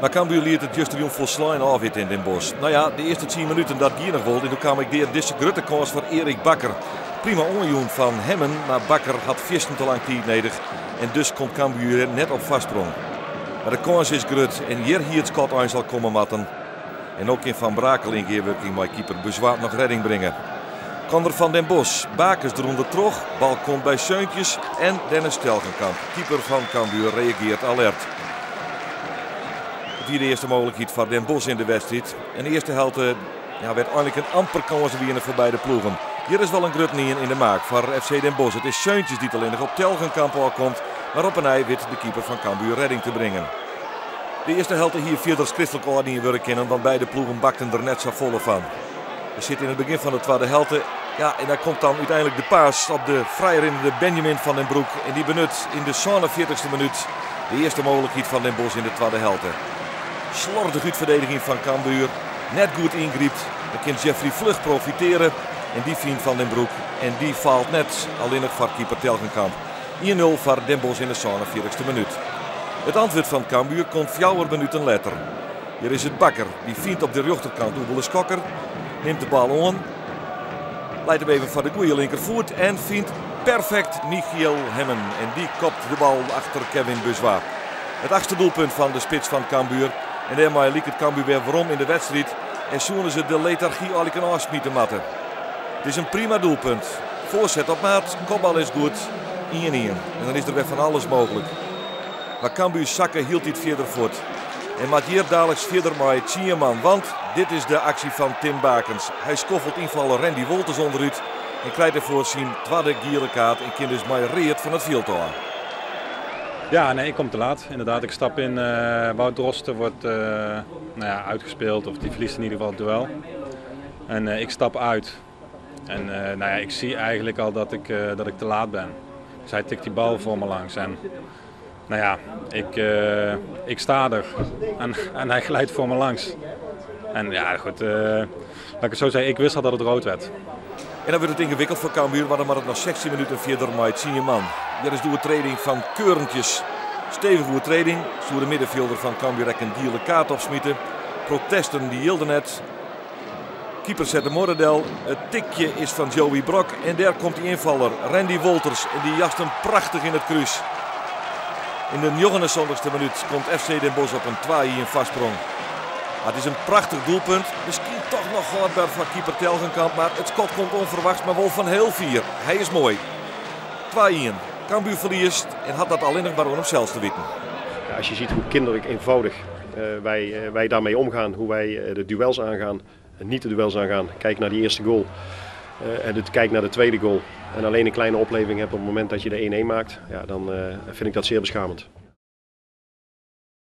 Maar Cambuur liet het juist Jon Volslijn afwitten in Den Bosch. Nou ja, de eerste 10 minuten dat Gierig wilde. En toen kwam ik de deze grote kans voor Erik Bakker. Prima onjoen van Hemmen, maar Bakker had 14 te lang tijd nodig. En dus kon Cambuur net op vastsprong. Maar de kans is groot en hier het Scott aan zal komen matten. En ook in Van Brakel in keerwerking met keeper Bezwaard nog redding brengen. Kander van Den Bosch, Bakers eronder terug, bal komt bij Seuntjes en Dennis Telgenkamp. Keeper van Cambuur reageert alert. Het hier de eerste mogelijkheid voor Den Bosch in de wedstrijd. En de eerste helft werd eigenlijk een amper kans weer voorbij de ploegen. Hier is wel een grut in de maak voor FC Den Bosch. Het is Seuntjes die alleen nog op Telgenkamp al komt, maar op een ei weet de keeper van Cambuur redding te brengen. De eerste helft hier verder schriftelijk al niet willen kennen, want beide ploegen bakten er net zo volle van. We zitten in het begin van de tweede helft. Ja, en daar komt dan uiteindelijk de paas op de vrijrijdende Benjamin van den Broek. En die benut in de 47e minuut de eerste mogelijkheid van Den Bosch in de tweede helft. Slordig uitverdediging van Cambuur. Net goed ingrijpt. Dan kan Jeffrey vlug profiteren. En die vindt van den Broek. En die valt net alleen nog voor keeper Telgenkamp. 1-0 voor Den Bosch in de 47e minuut. Het antwoord van Cambuur komt 4 minuten later. Hier is het Bakker. Die vindt op de rechterkant Oebele Skokker. Neemt de bal aan. Leidt hem even voor de goede linkervoet. En vindt perfect Michiel Hemmen. En die kopt de bal achter Kevin Bezwaar. Het 8e doelpunt van de spits van Cambuur. En daarmee liep het Cambuur weer waarom in de wedstrijd. En zoenen ze de lethargie eigenlijk een afsmieten matten. Het is een prima doelpunt. Voorzet op maat. Kopbal is goed. 1-1. En dan is er weer van alles mogelijk. Maar Cambuur zakken hield dit verder voort. En maakt hier dadelijk verder met Tjierman. Want dit is de actie van Tim Bakens. Hij schoffelt invaller Randy Wolters onderuit. En krijgt ervoor zijn tweede gele kaart. En kind dus maar van het veld aan. Ja, nee, ik kom te laat. Inderdaad, ik stap in. Wout Drosten wordt uitgespeeld. Of die verliest in ieder geval het duel. En ik stap uit. En ik zie eigenlijk al dat ik te laat ben. Dus hij tikt die bal voor me langs. En ik sta er en hij glijdt voor me langs. En ja, goed, laat ik het zo zeggen, ik wist al dat het rood werd. En dan wordt het ingewikkeld voor Cambuur, maar dan maar het nog 16 minuten verder met Tjierman. Dit is de overtreding van Keurentjes. Stevige overtreding, zo de middenvelder van Cambuur een gele kaart opsmieten. Protesten die hielden net. Keeper zet de Morredel. Het tikje is van Joey Brok en daar komt die invaller Randy Wolters. En die jast hem prachtig in het kruis. In de 79e minuut komt FC Den Bosch op een 2-1 vastsprong. Het is een prachtig doelpunt. Misschien toch nog hoorbaar van keeper Telgenkamp. Maar het schot komt onverwachts, maar wel van heel vier. Hij is mooi. 2-1. Cambuur verliest en had dat alleen nog maar om hemzelf te weten. Ja, als je ziet hoe kinderlijk eenvoudig wij daarmee omgaan. Hoe wij de duels aangaan. Niet de duels aangaan. Kijk naar die eerste goal. En kijk naar de tweede goal. En alleen een kleine opleving hebt op het moment dat je de 1-1 maakt. Ja, dan vind ik dat zeer beschamend.